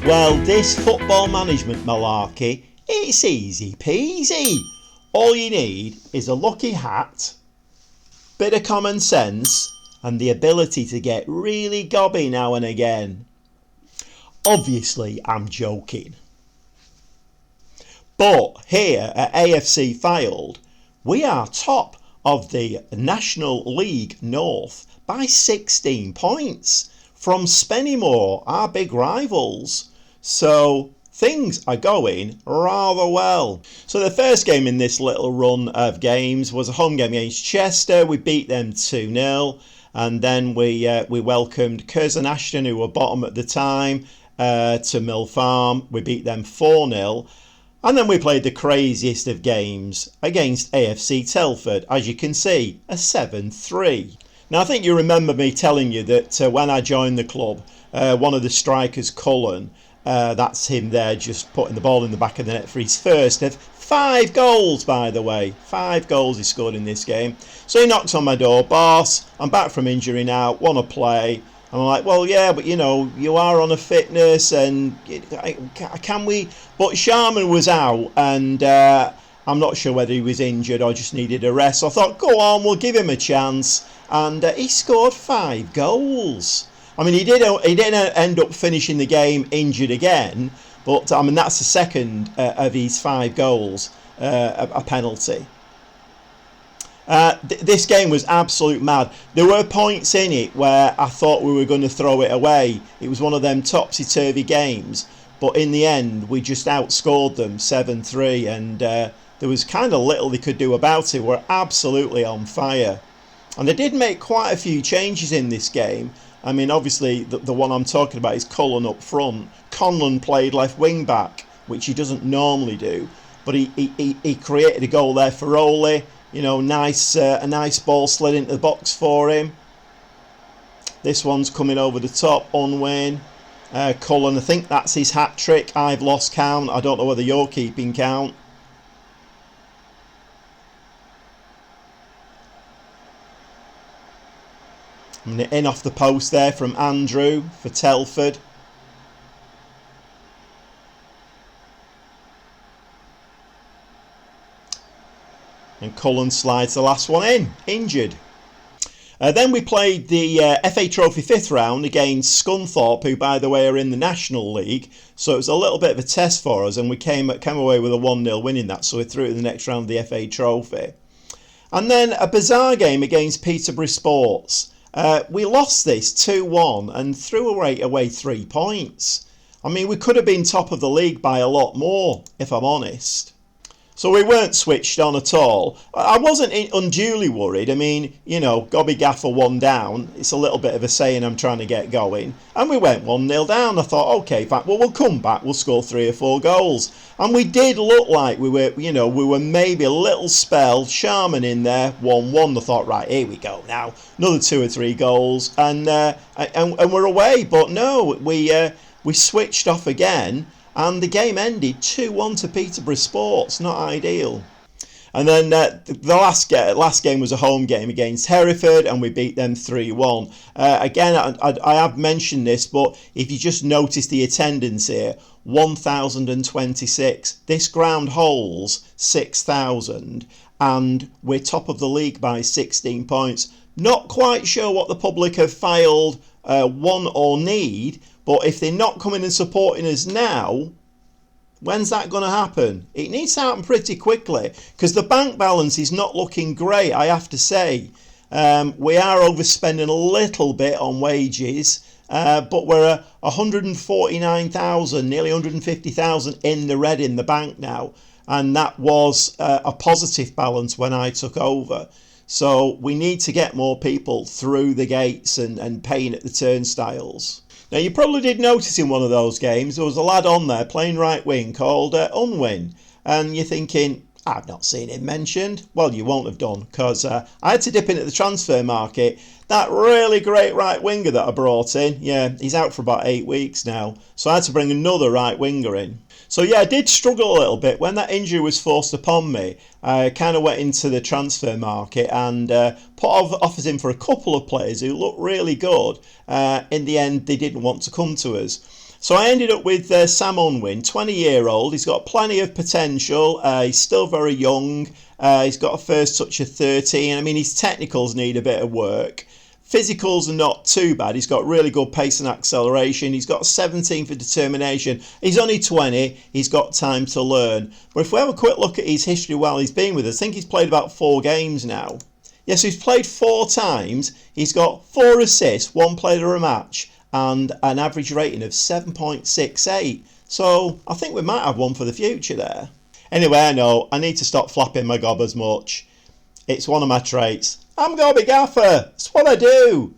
Well, this football management malarkey, it's easy peasy. All you need is a lucky hat, bit of common sense, and the ability to get really gobby now and again. Obviously, I'm joking. But here at AFC Fylde, we are top of the National League North by 16 points from Spennymoor, our big rivals. So things are going rather well. So the first game in this little run of games was a home game against Chester. We beat them 2-0, and then we welcomed Curzon Ashton, who were bottom at the time, to Mill Farm. We beat them 4-0. And then we played the craziest of games against AFC Telford, as you can see, a 7-3. Now I think you remember me telling you that when I joined the club, one of the strikers, Cullen, that's him there just putting the ball in the back of the net for his first of 5 goals, by the way. 5 goals he scored in this game. So he knocks on my door, boss, I'm back from injury now, want to play. And I'm like, well, yeah, but you know, you are on a fitness and can we? But Sharman was out and I'm not sure whether he was injured or just needed a rest. So I thought, go on, we'll give him a chance. And he scored 5 goals. I mean, he didn't end up finishing the game injured again. But, I mean, that's the second of his 5 goals, a penalty. This game was absolute mad. There were points in it where I thought we were going to throw it away. It was one of them topsy-turvy games, but in the end we just outscored them 7-3, and there was kind of little they could do about it. We're absolutely on fire, and they did make quite a few changes in this game. I mean, obviously the one I'm talking about is Cullen up front. Conlon played left wing back, which he doesn't normally do, but he created a goal there for Rowley. You know, a nice ball slid into the box for him. This one's coming over the top, Unwin. Cullen, I think that's his hat trick. I've lost count. I don't know whether you're keeping count. In off the post there from Andrew for Telford. And Cullen slides the last one in, injured. Then we played the FA Trophy 5th round against Scunthorpe, who, by the way, are in the National League. So it was a little bit of a test for us, and we came away with a 1-0 win in that. So we're through to the next round of the FA Trophy. And then a bizarre game against Peterborough Sports. We lost this 2-1 and threw away 3 points. I mean, we could have been top of the league by a lot more, if I'm honest. So we weren't switched on at all. I wasn't unduly worried. I mean, you know, Gobby Gaffer 1 down. It's a little bit of a saying I'm trying to get going. And we went 1-0 down. I thought, okay, we'll come back. We'll score 3 or 4 goals. And we did look like we were maybe a little spell. Sharman in there, 1-1. I thought, right, here we go now. Another 2 or 3 goals. And we're away. But no, we switched off again. And the game ended 2-1 to Peterborough Sports. Not ideal. And then the last game was a home game against Hereford, and we beat them 3-1. Again, I have mentioned this, but if you just notice the attendance here, 1,026. This ground holds 6,000, and we're top of the league by 16 points. Not quite sure what the public have Fylde want or need, but if they're not coming and supporting us now, when's that going to happen? It needs to happen pretty quickly, because the bank balance is not looking great, I have to say. We are overspending a little bit on wages, but we're at 149,000, nearly 150,000 in the red in the bank now, and that was a positive balance when I took over. So we need to get more people through the gates and paying at the turnstiles. Now, you probably did notice in one of those games there was a lad on there playing right wing called Unwin, and you're thinking, I've not seen him mentioned. Well, you won't have done, because I had to dip in at the transfer market. That really great right winger that I brought in, yeah, he's out for about 8 weeks now, so I had to bring another right winger in. So yeah, I did struggle a little bit. When that injury was forced upon me, I kind of went into the transfer market and put offers in for a couple of players who looked really good. In the end, they didn't want to come to us. So I ended up with Sam Unwin, 20-year-old. He's got plenty of potential. He's still very young. He's got a first touch of 13. I mean, his technicals need a bit of work. Physicals are not too bad. He's got really good pace and acceleration. He's got 17 for determination. He's only 20. He's got time to learn. But if we have a quick look at his history while he's been with us, I think he's played about 4 games now. Yes, he's played 4 times. He's got 4 assists, 1 played of a match, and an average rating of 7.68. So I think we might have one for the future there. Anyway, I know I need to stop flapping my gob as much. It's one of my traits. I'm Gobby Gaffer. It's what I do.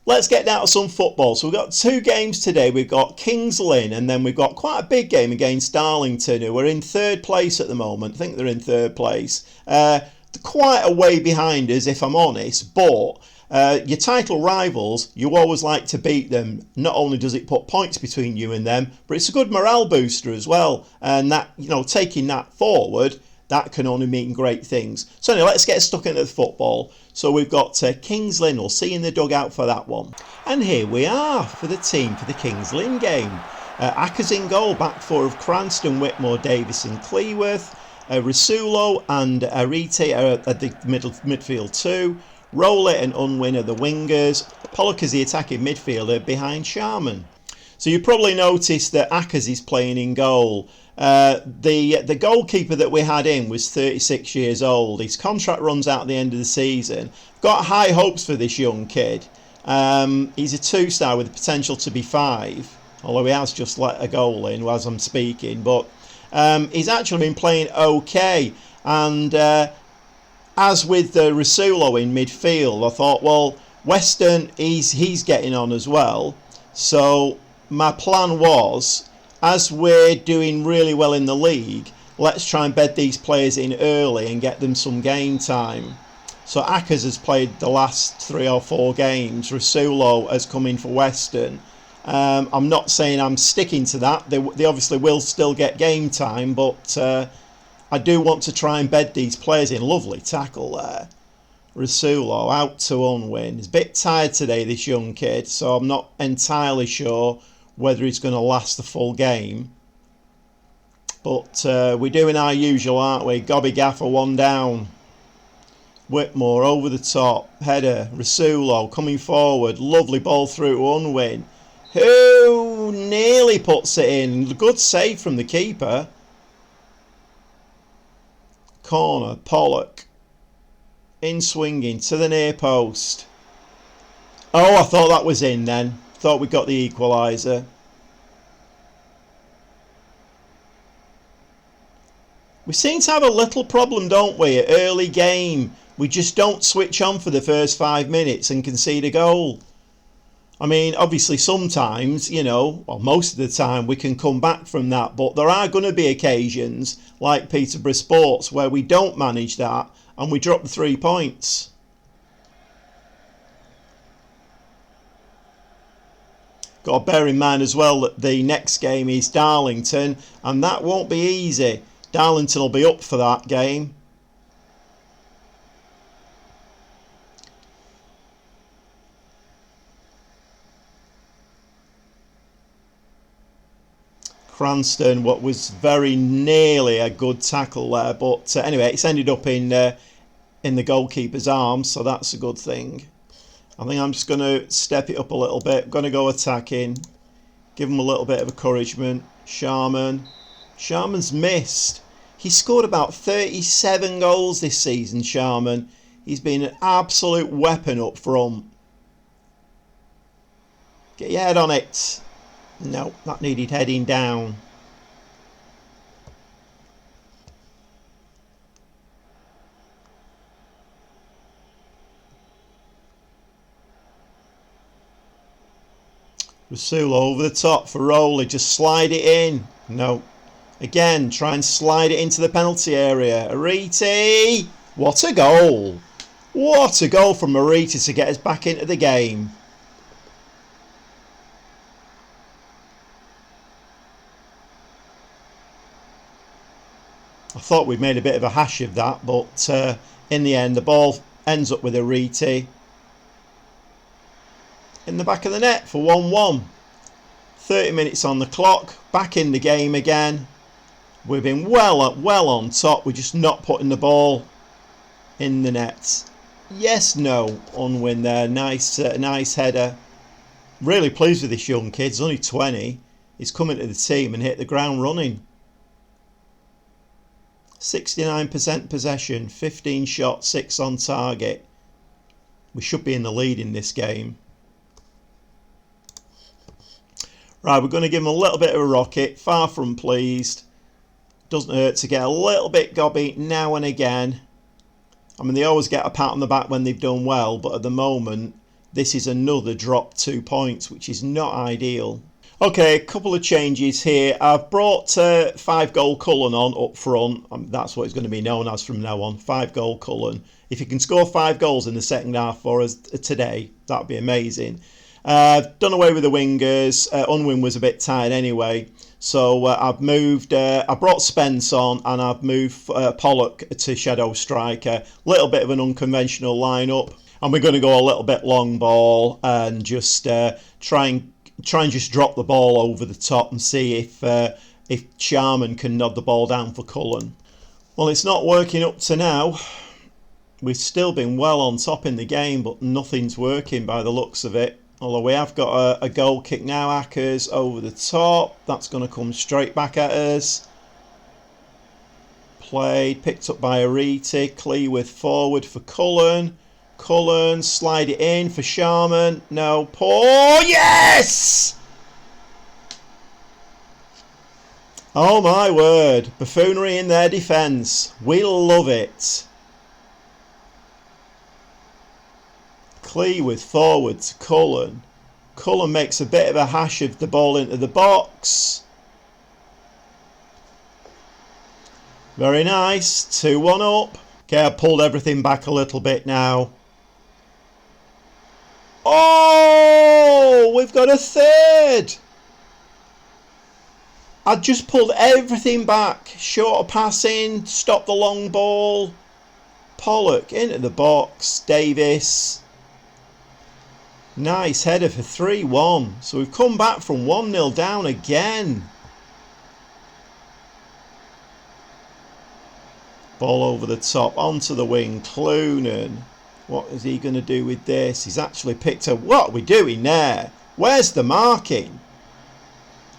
Let's get down to some football. So we've got 2 games today. We've got Kings Lynn, and then we've got quite a big game against Darlington, who are in 3rd place at the moment. I think they're in 3rd place. They're quite a way behind us, if I'm honest, but your title rivals, you always like to beat them. Not only does it put points between you and them, but it's a good morale booster as well. And that, you know, taking that forward, that can only mean great things. So anyway, let's get stuck into the football. So we've got Kings Lynn. We'll see you in the dugout for that one. And here we are for the team for the Kings Lynn game. Ackers in goal, back 4 of Cranston, Whitmore, Davis and Cleworth. Rasulo and Arite are at the midfield 2. Rowley and Unwin are the wingers. Pollock is the attacking midfielder behind Sharman. So you probably noticed that Ackers is playing in goal. The goalkeeper that we had in was 36 years old. His contract runs out at the end of the season. Got high hopes for this young kid. He's a 2-star with the potential to be 5, although he has just let a goal in as I'm speaking. But he's actually been playing okay. And as with Rasulo in midfield, I thought, well, Weston, he's getting on as well. So my plan was, as we're doing really well in the league, let's try and bed these players in early and get them some game time. So Ackers has played the last 3 or 4 games. Rasulo has come in for Weston. I'm not saying I'm sticking to that. They obviously will still get game time, but I do want to try and bed these players in. Lovely tackle there. Rasulo out to Unwin. He's a bit tired today, this young kid, so I'm not entirely sure whether he's going to last the full game. But we're doing our usual, aren't we? Gobby Gaffer, 1 down. Whitmore over the top. Header. Rasulo coming forward. Lovely ball through to Unwin, who nearly puts it in. Good save from the keeper. Corner. Pollock. In swinging to the near post. Oh, I thought that was in then. Thought we got the equaliser. We seem to have a little problem, don't we, at early game. We just don't switch on for the first 5 minutes and concede a goal. I mean, obviously sometimes, you know, well, most of the time we can come back from that, but there are going to be occasions like Peterborough Sports where we don't manage that and we drop the 3 points. Got to bear in mind as well that the next game is Darlington, and that won't be easy. Darlington will be up for that game. Cranston, what was very nearly a good tackle there, but anyway, it's ended up in the goalkeeper's arms, so that's a good thing. I think I'm just going to step it up a little bit. Going to go attacking, give him a little bit of encouragement. Sharman's missed. He scored about 37 goals this season, Sharman. He's been an absolute weapon up front. Get your head on it. No, that needed heading down. Rasulo over the top for Rowley. Just slide it in. No. Again, try and slide it into the penalty area. Arite! What a goal! What a goal from Arite to get us back into the game. I thought we'd made a bit of a hash of that, but in the end the ball ends up with Arite in the back of the net for 1-1. 30 minutes on the clock, back in the game again. We've been well on top. We're just not putting the ball in the net. Yes, no, unwin there. Nice header. Really pleased with this young kid. He's only 20. He's coming to the team and hit the ground running. 69% possession, 15 shots, 6 on target. We should be in the lead in this game. Right, we're going to give him a little bit of a rocket. Far from pleased. Doesn't hurt to get a little bit gobby now and again. I mean, they always get a pat on the back when they've done well, but at the moment, this is another drop 2 points, which is not ideal. Okay, a couple of changes here. I've brought 5-goal Cullen on up front. That's what it's going to be known as from now on, 5-goal Cullen. If you can score 5 goals in the second half for us today, that'd be amazing. I've done away with the wingers. Unwin was a bit tired anyway. So I've moved, I brought Spence on and I've moved Pollock to shadow striker. Little bit of an unconventional lineup. And we're going to go a little bit long ball and just try and just drop the ball over the top and see if Sharman can nod the ball down for Cullen. Well, it's not working up to now. We've still been well on top in the game, but nothing's working by the looks of it. Although we have got a goal kick now. Ackers over the top. That's going to come straight back at us. Played, picked up by Ariti. Clee with forward for Cullen. Cullen, slide it in for Sharman. No, Paul. Yes! Oh my word. Buffoonery in their defence. We love it. Clee with forward to Cullen. Cullen makes a bit of a hash of the ball into the box. Very nice. 2-1 up. Okay, I pulled everything back a little bit now. Oh, we've got a third. I just pulled everything back. Short passing, stop the long ball. Pollock into the box. Davis. Nice header for 3-1. So we've come back from 1-0 down again. Ball over the top, onto the wing. Clunan. What is he going to do with this? He's actually picked up. What are we doing there? Where's the marking?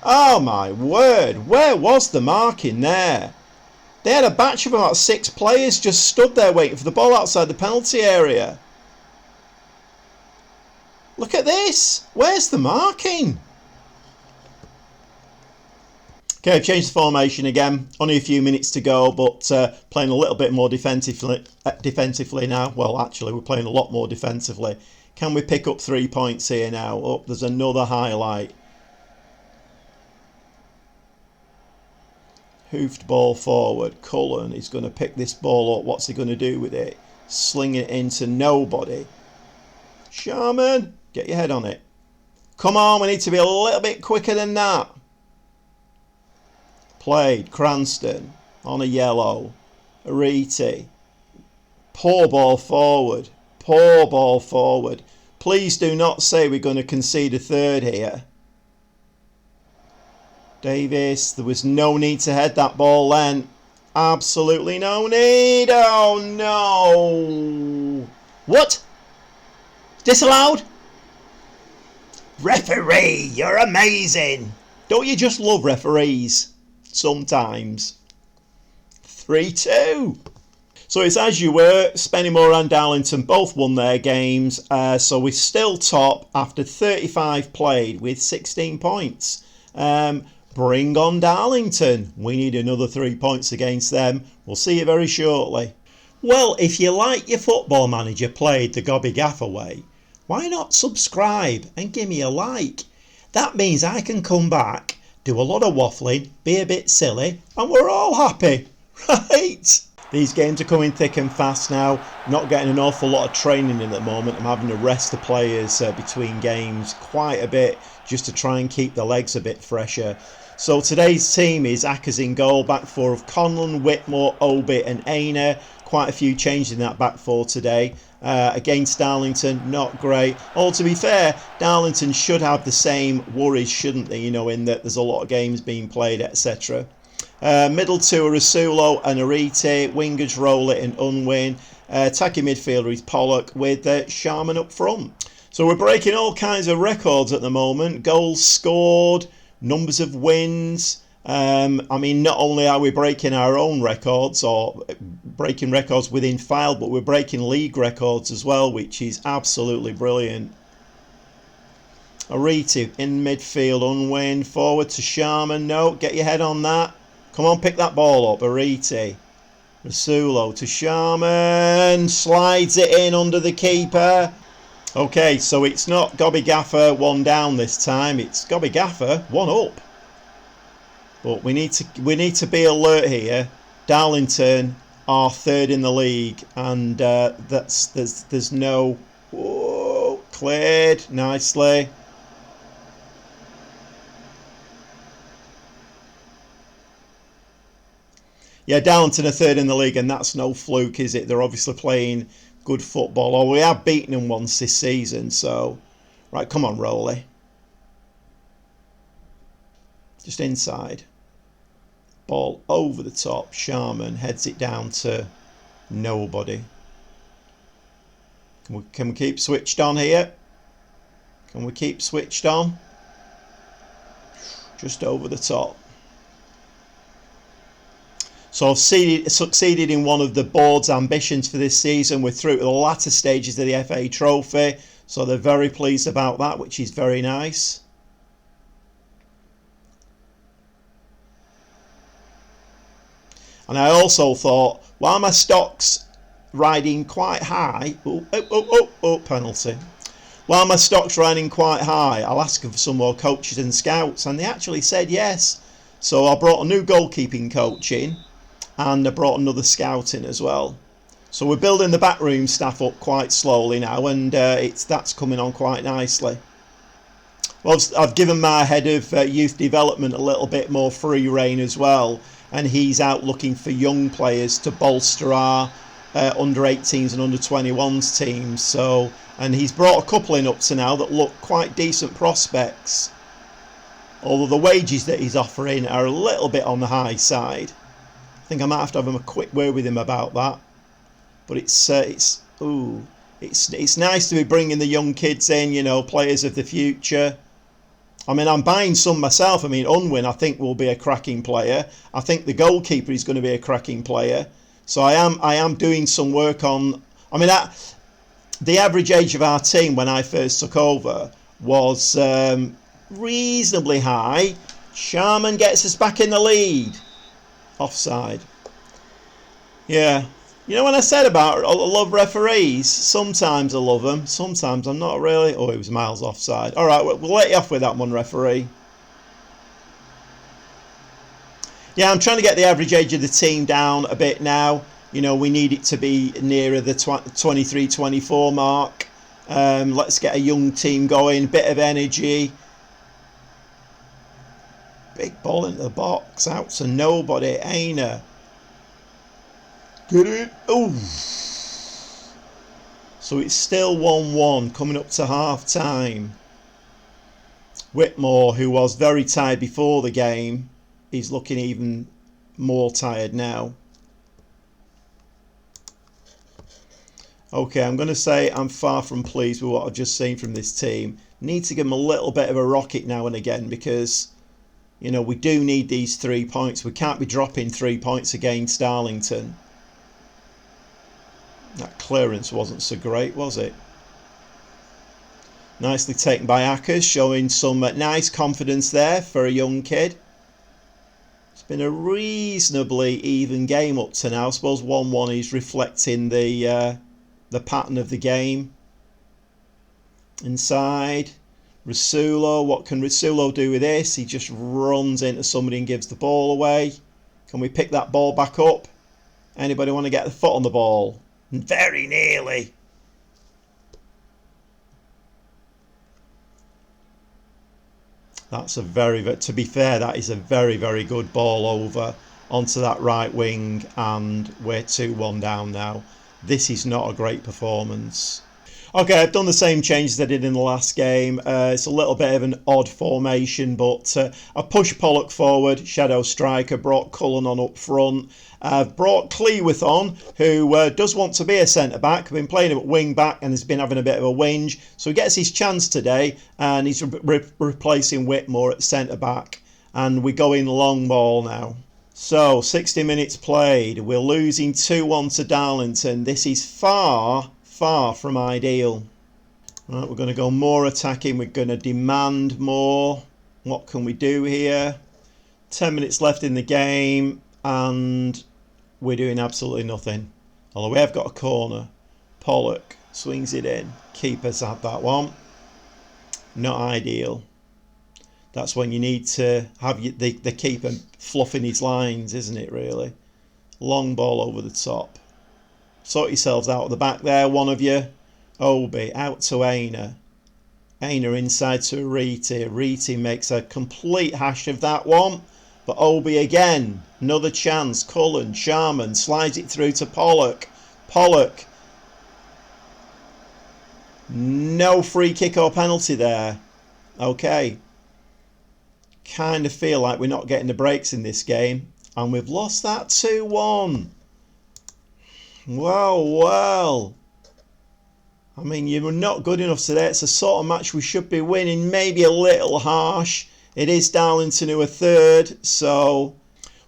Oh my word. Where was the marking there? They had a batch of about 6 players just stood there waiting for the ball outside the penalty area. Look at this. Where's the marking? Okay, I've changed the formation again. Only a few minutes to go, but playing a little bit more defensively now. Well, actually, we're playing a lot more defensively. Can we pick up 3 points here now? Oh, there's another highlight. Hoofed ball forward. Cullen is going to pick this ball up. What's he going to do with it? Sling it into nobody. Sharman, get your head on it. Come on, we need to be a little bit quicker than that. Played. Cranston on a yellow. Ariti. Poor ball forward. Poor ball forward. Please do not say we're going to concede a third here. Davis, there was no need to head that ball then. Absolutely no need. Oh no. What? Disallowed? Referee, you're amazing. Don't you just love referees? Sometimes. 3-2. So it's as you were. Spennymoor and Darlington both won their games. So we're still top after 35 played with 16 points. Bring on Darlington. We need another 3 points against them. We'll see you very shortly. Well, if you like your Football Manager played the Gobby Gaffer way, why not subscribe and give me a like? That means I can come back, do a lot of waffling, be a bit silly, and we're all happy, right? These games are coming thick and fast now. Not getting an awful lot of training in at the moment. I'm having to rest the players between games quite a bit just to try and keep the legs a bit fresher. So today's team is Ackers in goal, back four of Conlon, Whitmore, Obi and Aina. Quite a few changes in that back four today. against Darlington, not great. All to be fair, Darlington should have the same worries, shouldn't they? You know, in that there's a lot of games being played, etc. Middle two are Rasulo and Arite. Wingers roll it and Unwin. Attacking midfielder is Pollock with Sharman up front. So we're breaking all kinds of records at the moment. Goals scored, numbers of wins. I mean, not only are we breaking our own records or breaking records within Fylde, but we're breaking league records as well, which is absolutely brilliant. Arite in midfield, Unwin. Forward to Sharman. No, get your head on that. Come on, pick that ball up, Arite. Rasulo to Sharman. Slides it in under the keeper. Okay, so it's not Gobby Gaffer 1 down this time. It's Gobby Gaffer 1 up. But we need to be alert here. Darlington are 3rd in the league, and there's no. Whoa, cleared nicely. Yeah, Darlington are 3rd in the league, and that's no fluke, is it? They're obviously playing good football. Or we have beaten them once this season, so... Right, come on, Rowley. Just inside. Ball over the top. Sharman heads it down to nobody. Can we keep switched on here? Can we keep switched on? Just over the top. So I've succeeded in one of the board's ambitions for this season. We're through to the latter stages of the FA Trophy. So they're very pleased about that, which is very nice. And I also thought, while my stock's riding quite high... penalty. While my stock's riding quite high, I'll ask them for some more coaches and scouts. And they actually said yes. So I brought a new goalkeeping coach in. And I brought another scout in as well. So we're building the backroom staff up quite slowly now, and that's coming on quite nicely. Well, I've given my head of youth development a little bit more free rein as well, and he's out looking for young players to bolster our under 18s and under 21s teams. So, and he's brought a couple in up to now that look quite decent prospects. Although the wages that he's offering are a little bit on the high side. I think I might have to have a quick word with him about that. But it's nice to be bringing the young kids in, you know, players of the future. I mean, I'm buying some myself. I mean, Unwin, I think, will be a cracking player. I think the goalkeeper is going to be a cracking player. So I am doing some work on. I mean, the average age of our team when I first took over was reasonably high. Sharman gets us back in the lead. Offside. Yeah. You know when I said about I love referees? Sometimes I love them. Sometimes I'm not really. Oh, it was miles offside. All right, we'll let you off with that one, referee. Yeah, I'm trying to get the average age of the team down a bit now. You know, we need it to be nearer the 23-24 mark. Let's get a young team going. Bit of energy. Big ball into the box. Out to nobody. Aina. Get it. Oh. So it's still 1-1 coming up to half time. Whitmore, who was very tired before the game, is looking even more tired now. Okay, I'm going to say I'm far from pleased with what I've just seen from this team. Need to give them a little bit of a rocket now and again because, you know, we do need these 3 points. We can't be dropping 3 points against Darlington. That clearance wasn't so great, was it? Nicely taken by Ackers, showing some nice confidence there for a young kid. It's been a reasonably even game up to now. I suppose 1-1 is reflecting the pattern of the game. Inside. Rasulo, what can Rasulo do with this? He just runs into somebody and gives the ball away. Can we pick that ball back up? Anybody want to get the foot on the ball? Very nearly. That's a to be fair, that is a very, very good ball over onto that right wing, and we're 2-1 down now. This is not a great performance. Okay, I've done the same changes I did in the last game. It's a little bit of an odd formation, but I pushed Pollock forward, shadow striker, brought Cullen on up front. I've brought Cleworth on, who does want to be a centre-back. I've been playing him at wing-back and has been having a bit of a whinge. So he gets his chance today, and he's replacing Whitmore at centre-back. And we go in long ball now. So, 60 minutes played. We're losing 2-1 to Darlington. This is far from ideal. Right, we're going to go more attacking. We're going to demand more. What can we do here? 10 minutes left in the game, and we're doing absolutely nothing. Although we have got a corner. Pollock swings it in. Keeper's had that one. Not ideal. That's when you need to have the keeper fluffing his lines, isn't it, really? Long ball over the top. Sort yourselves out of the back there, one of you. Obi out to Aina. Aina inside to Ariti. Ariti makes a complete hash of that one. But Obi again. Another chance. Cullen, Sharman slides it through to Pollock. Pollock. No free kick or penalty there. Okay. Kind of feel like we're not getting the breaks in this game. And we've lost that 2-1. Well. I mean, you were not good enough today. It's a sort of match we should be winning. Maybe a little harsh. It is Darlington who are third. So,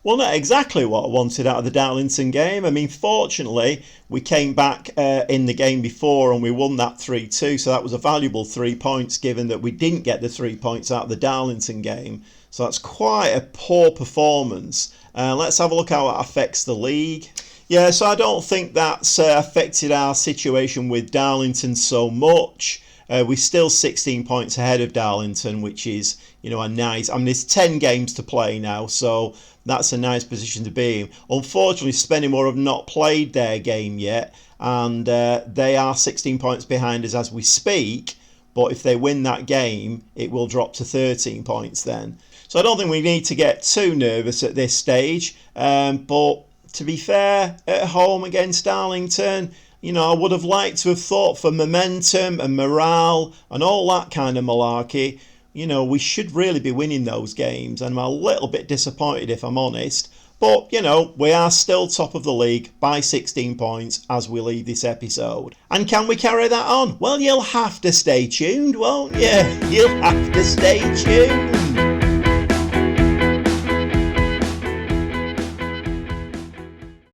well, not exactly what I wanted out of the Darlington game. I mean, fortunately, we came back in the game before and we won that 3-2. So that was a valuable 3 points, given that we didn't get the 3 points out of the Darlington game. So that's quite a poor performance. Let's have a look how it affects the league. Yeah, so I don't think that's affected our situation with Darlington so much. We're still 16 points ahead of Darlington, which is, a nice... I mean, there's 10 games to play now, so that's a nice position to be in. Unfortunately, Spennymoor have not played their game yet, and they are 16 points behind us as we speak. But if they win that game, it will drop to 13 points then. So I don't think we need to get too nervous at this stage. But to be fair, at home against Darlington, I would have liked to have thought for momentum and morale and all that kind of malarkey. We should really be winning those games. And I'm a little bit disappointed, if I'm honest. But, we are still top of the league by 16 points as we leave this episode. And can we carry that on? Well, you'll have to stay tuned, won't you? You'll have to stay tuned.